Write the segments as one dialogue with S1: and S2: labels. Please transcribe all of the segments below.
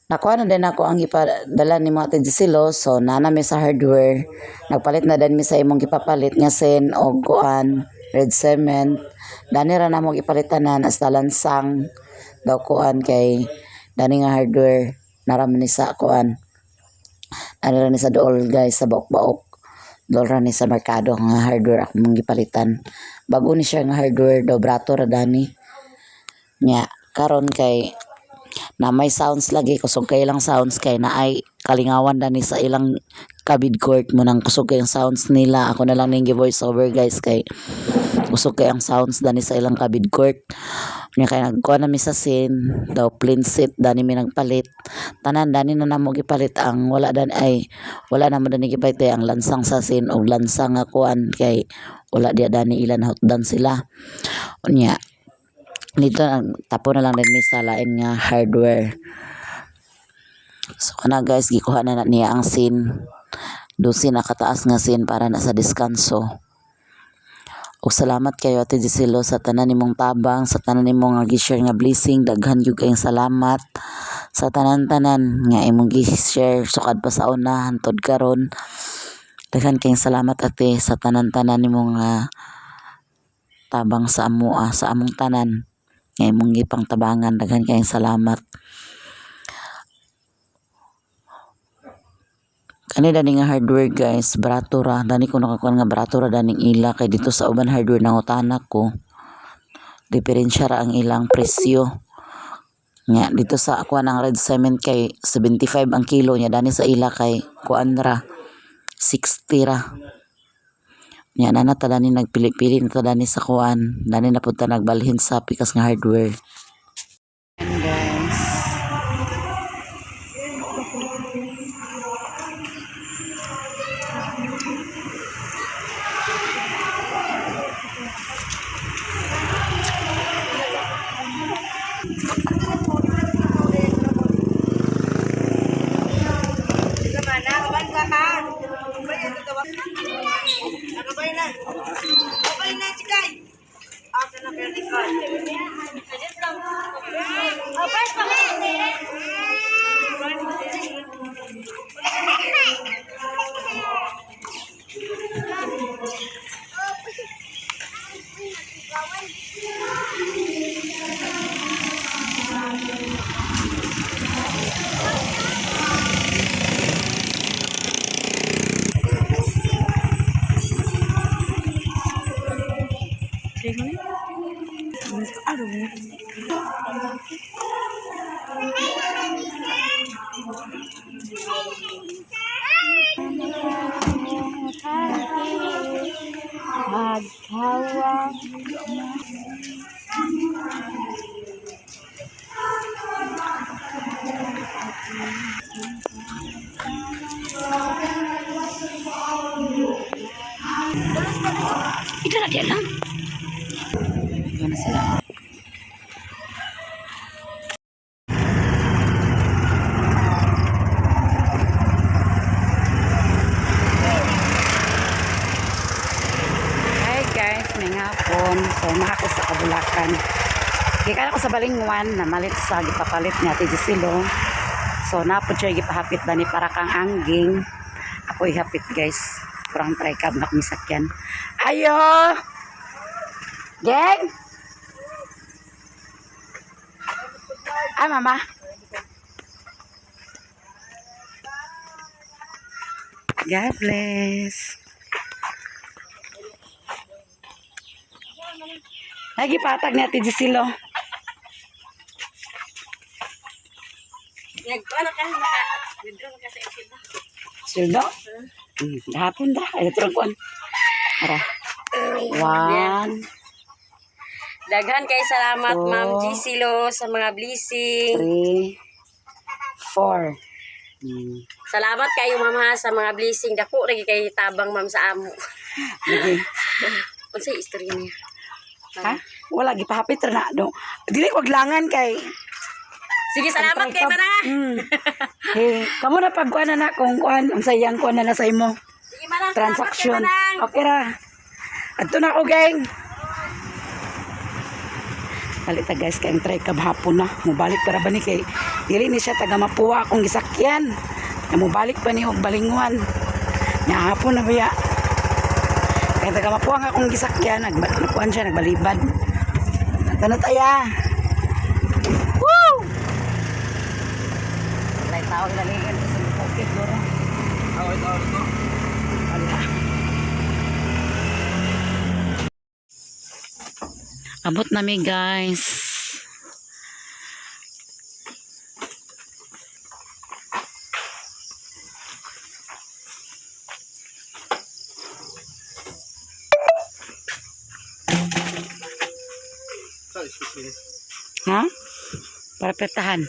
S1: Nakuha na din ako ang ipadala ni mga tigsilo, so nana mi sa hardware. Nagpalit na din mi sa imong gipapalit nga sin o kuan, red cement. Dani ra na mo gipalitanan as talansang daw kuan kay dani nga hardware naram ni sa kuan. Ano ra ni sa dool guys sa baok-baok. Dool ra ni sa merkado nga hardware ako mong gipalitan. Bago ni siya nga hardware daw brato ra dani. Nya karon kay na may sounds lagi kusog kay ilang sounds kay na ay kalingawan dani sa ilang kabid court mo nang kusog kay ang sounds nila. Ako na lang ning voice over guys kay kusog kay ang sounds dani sa ilang kabid court. Nya kay nagkuha na mi sa scene daw plain seat dani mi nagpalit. Tanan dani na namo gipalit ang wala dan ay wala na mo dani gipalit ang lansang sa scene og lansang nga kuan kay wala dia dani ilan hotdan sila. Unya dito tapo na lang din mi sa lain nga hardware. So kana guys gikuha na niya ang scene. 12 na kataas nga scene para na sa deskanso. Og salamat kayo Ate Giselo sa tanan nimong tabang, sa tanan nimong nga gi-share nga blessing, daghan gyud kayong salamat sa tanan-tanan nga imong gi-share sukad pa sa una hantod karon. Daghan kayong salamat Ate sa tanan-tanan nimong tabang sa sa among tanan. Nga imong gipang tabangan, daghan kayong salamat. Kani dani nga hardware guys, barato ra. Dani ko nakakuan nga barato ra daning ila kay dito sa uban hardware nangutanak ko. Diferensya ra ang ilang presyo. Nya dito sa kuan ang red cement kay 75 ang kilo nya dani sa ila kay kuan ra 60 ra. Nya nana ta dani nagpili-pili na ta dani sa kuan, dani na pud ta nagbalhin sa pikas nga hardware. And guys, maghawa ito na dia lang. Mana sila? So nako sa Kabulakan. Gikan ako sa Balingwan na malit sa gipapalit ni Ate Giselo. So napod siya gipahapit ba ni para kang angging. Ako ihapit guys. Kurang try kab nak misakyan. Ayo. Geng. Mama. God bless. Lagi patag ni Ate Giselo.
S2: Nag-ano ka? Withdraw ka sa Sildo.
S1: Sildo? Hapon dah. Ay, turang kuan. Ara. 1.
S2: Daghan kay salamat Ma'am Giselo sa mga blessing.
S1: 3, 4.
S2: Salamat kayo mama sa mga blessing. Dako lagi kay tabang ma'am sa amo.
S1: Lagi.
S2: Unsay istorya niya?
S1: Ha? Wala gipahapit ra na do. Dili ko aglangan kay.
S2: Sige, salamat kay Maranga.
S1: Hey, kamo na pagkuan na kung kuan ang sayang kuan na sa imo.
S2: Sige, Marang.
S1: Transaction. Okay ra. Adto na ko, gang.
S3: palit ta guys kay try kab hapon na mubalik para ba ni kay dili ni siya taga Mapua akong gisakyan na mubalik pa ni og Balingwan nya hapon na biya kay taga Mapua nga akong gisakyan nagkuan siya nagbalibad ato na taya woo lay tao ilalingan sa bukid duro abot nami guys. Ha? Para petahan.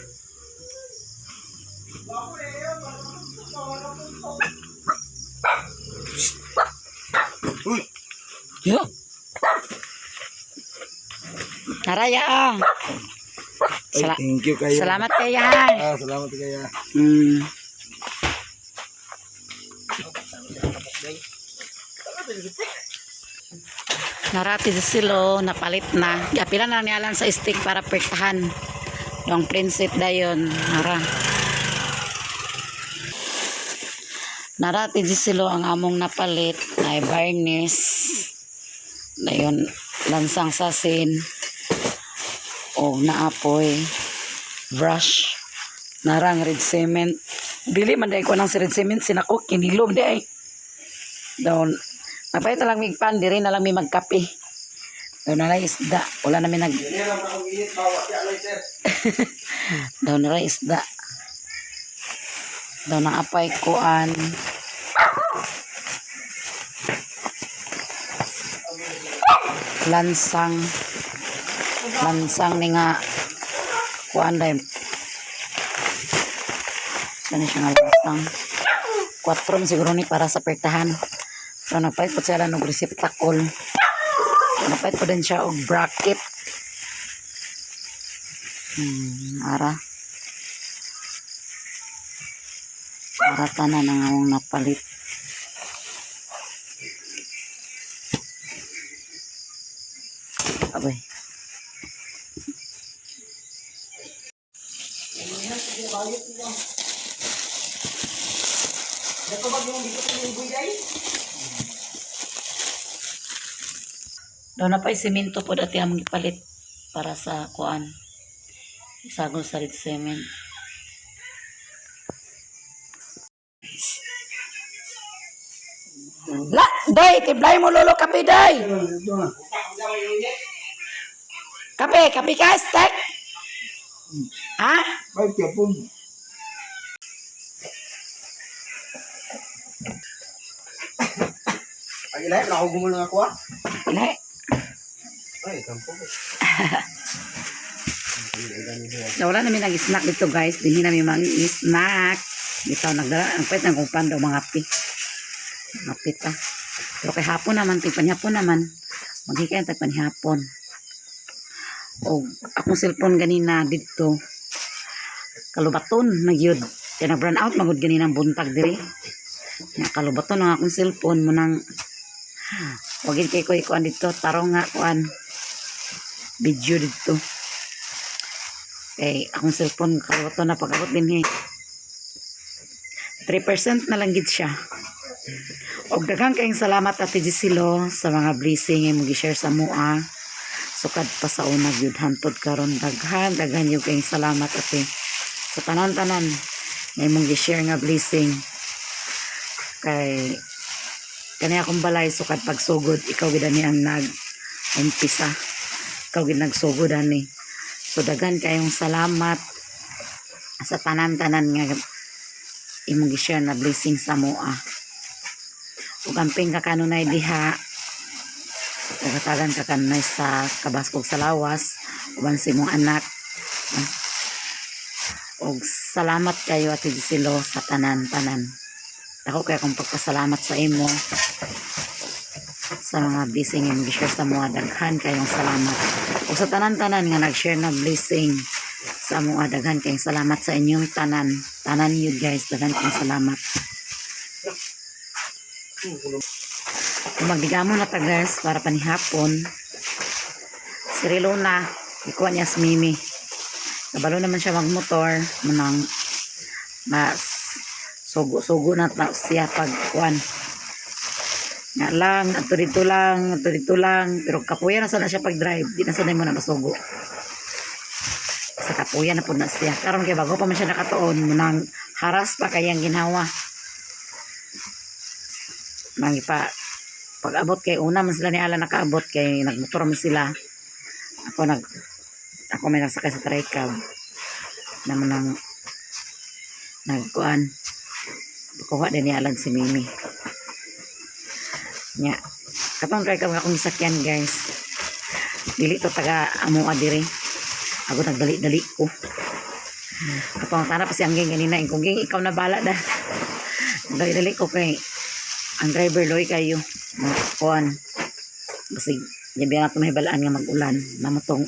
S3: Yo. Naraya ah.
S4: Thank you kayo.
S3: Salamat kaya.
S4: Salamat kayo.
S3: Narati silo napalit na. Pila na nialan sa stick para pertahan. Yung prinsip dayon. Narati silo ang among napalit na varnish. Dayon lansang sasin. O naapoy brush narang red cement dili man day ko nang si red cement sinako kinilom day doon napay ta lang migpan diri na lang mi magkape doon na lang isda wala namin nag doon na lang isda doon na apay kuan lansang ni nga kuan dahil saan siya nga lansang 4 siguro ni para sa pertahan so napait po siya lang og resiptakol napait po din siya og bracket ara tanan ang among napalit abay doon na pa simento po dati among ipalit para sa kuan isagol sa red cement la day tiblay mo lolo kape day kape ka stack ha
S4: Ay, kapon. Ay, lahat na ako gumulong ako ah.
S3: Lai.
S4: Ay, kampo.
S3: So, wala namin nag-snack dito guys. Hindi namin mag-snack. Dito nagdala. Ang pwede ng kumpan daw mga pi. Mga pita. Pero kay hapon naman, tigpanyapon naman. Maghikayan tagpanyapon. O akong cellphone ganina dito. Kalubaton, nagyod. Kaya nag-burn out, magod ganina ang buntag diri. Kalubaton ang akong cellphone mo nang wagin kay ko ikuan dito. Tarong nga kuan. Video dito. Akong cellphone kalubaton na pag-abot din 3% na lang gid siya. Og daghang kayong salamat Ate Gisilo sa mga blessing ay mag-share sa mua. Sukad pa sa una gyud hantod karon daghan yung kayong salamat Ate sa tanan-tanan na imong gi-share nga blessing kay kani akong balay sukad pagsugod ikaw gid ani ang nag-umpisa ikaw gid nagsugod ani so daghan kayong salamat sa tanan-tanan nga imong gi-share na blessing sa mua ug amping ka kanunay diha tagatagan ka kanunay sa kabaskog sa lawas uban si mong anak ug salamat kayo Ate Gisilo sa tanan-tanan ako kaya kung pagpasalamat sa imo sa mga blessing yung gi-share sa mga daghan kayong salamat ug sa tanan-tanan nga nag-share na blessing sa mga daghan kayong salamat sa inyong tanan yun guys daghan kayong salamat magdigamo na ta guys para panihapon si Rilona ikuha niya si Mimi. Kabalo naman siya magmotor, manang mas sugo na siya pag kuan. Nga lang, ato dito lang, pero kapuya na sana siya pag-drive, di na sana mo na masugo. Sa kapuya na po na siya. Karon kay bago pa man siya nakatuon, manang haras pa kayang ginawa. Mangi pa, pag abot kay una man sila ni Ala nakaabot kay nagmotor man sila. Ako may nasakay sa tricab naman ng nagkuan kuha din ni Alan si Mimi nya katong tricab akong isakyan guys, dili to taga amo adiri ako nagdali-dali ko katong tara pa si Angging ganina kung ikaw na bala dah dali-dali ko kay ang driver loy kayo kuan basig gabi na ito may balaan nga mag-ulan na matong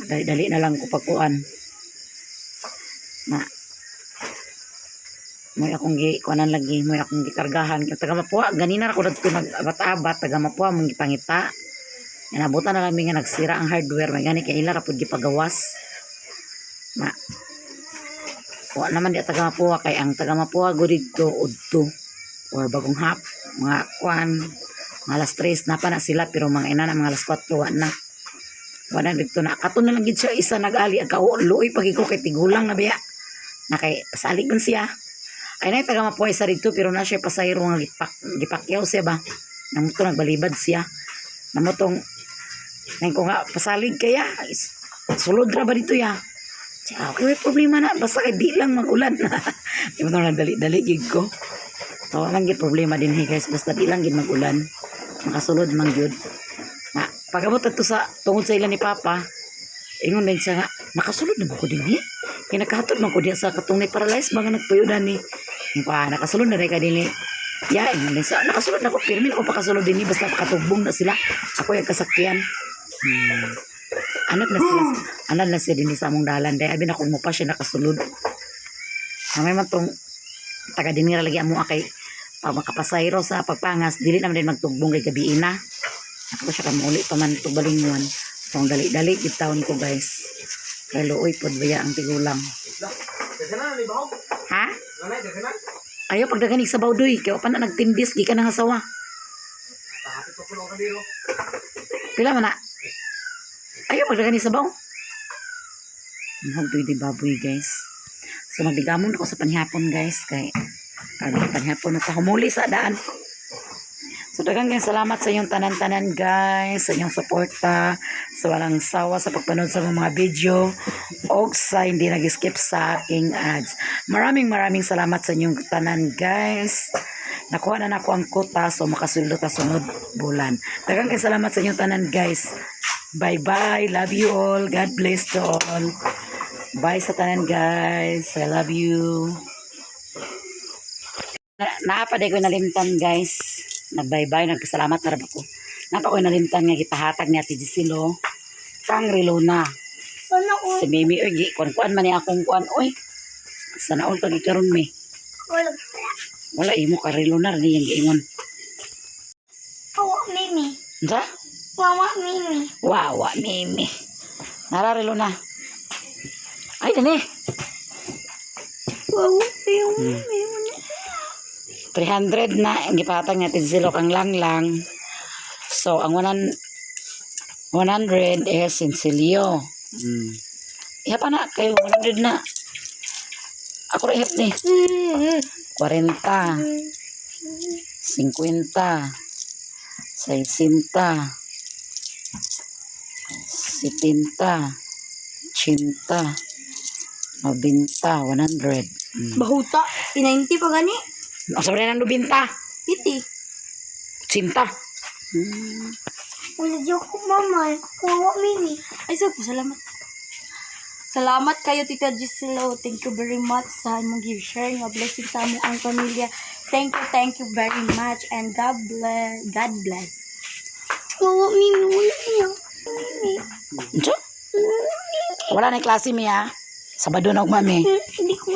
S3: dali-dali na lang ko pagkuan na may akong kuanan lagi may akong gikargahan kay taga Mapua ganina ra ko dito nag-abat-abat taga Mapua mong gipangita inabutan na kami nga nagsira ang hardware may gani kay ila ra pud gipagawas na wa naman di taga Mapua kay ang taga Mapua go dito udto or bagong hap mga kuan mga alas 3 na pa na sila pero mga ina na mga alas 4 wala dito na katon na lang gid siya isa nag-ali ang kauloy pag iko kay tigulang na biya na kay salig man siya ay na taga Mapua isa dito pero na siya pasayro nga gipakyaw siya ba nang to nagbalibad siya namo tong nang ko nga pasalig kaya sulod ra ba dito ya okay may problema na basta kay di lang magulan di mo na dali-dali gid ko so lang gid problema din guys basta di lang gid magulan makasulod man gyud na pagabot ato sa tungod sa ila ni Papa ingon din siya nga nakasulod na ba ko din kaya nakahatod man ko diya sa katong ni paralyze mga nagpuyudan ni nakasulod na rin ka din ya ingon din siya nakasulod na ko pirmin ako pakasulod din basta pakatubong na sila ako yung kasakyan anak na siya din sa among dalan dahil abin ako mo pa siya nakasulod may man tong taga dinira lagi amo kay pag makapasayro sa pagpangas dili naman din magtugbong kay gabi na ako siya kamuli pa man ito balingon so ang dali-dali kitawon ko guys kay looy pod baya ang tigulang ha? Ayaw pagdaganig sa bawdoy kaya pa na nagtindis di ka nang asawa pila man na ayaw pagdaganig sa baw mahal di baboy guys so magdigamon ako sa panihapon guys kay panihapon na ta humuli sa daan. So daghang salamat sa inyong tanan-tanan guys, sa inyong suporta, sa walang sawa sa pagpanood sa mga video o sa hindi nag-skip sa aking ads. Maraming salamat sa inyong tanan guys. Nakuha na nako ang kuta so makasulod ta sunod bulan. Daghang salamat sa inyong tanan guys. Bye, love you all. God bless to all. Bye sa tanan guys. I love you. Naapaday ko nalimtan guys. Nagbay-bye, nagpasalamat na rin ako. Napa ko nalimtan nga gipahatag ni Ate Gisilo. Kang relo na. Si Mimi, oy, kuan man ni akong kuan, oy. Sana all to gikaroon mi. Wala, imo ka relo na rin yung giingon.
S5: Wawa Mimi.
S3: Sa?
S5: Wawa Mimi.
S3: Wawa, Mimi. Nararelo na. Ay, dani.
S5: Wawa Mimi.
S3: 300 na ang gipatag natin sila kang lang. So, ang 100 is sinsilyo. Iha pa na, kayo 100 na. Ako rin ihap ni. 40, 50, 60, 70, 80, 90, 100.
S5: Bahuta. I-90 pa gani.
S3: Sabi na ng 90.
S5: Iti.
S3: 80.
S5: Wala joke ko mama. Wawa Mimi. Ay, salamat. Salamat kayo, Tita Giselo. Thank you very much sa mong give sharing a blessing sa among ang pamilya. Thank you very much and God bless. Wawa Mimi. Wala niya. Mimi.
S3: Wala na yung klase mi ha. Sabado na ako mami.
S5: Hindi ko.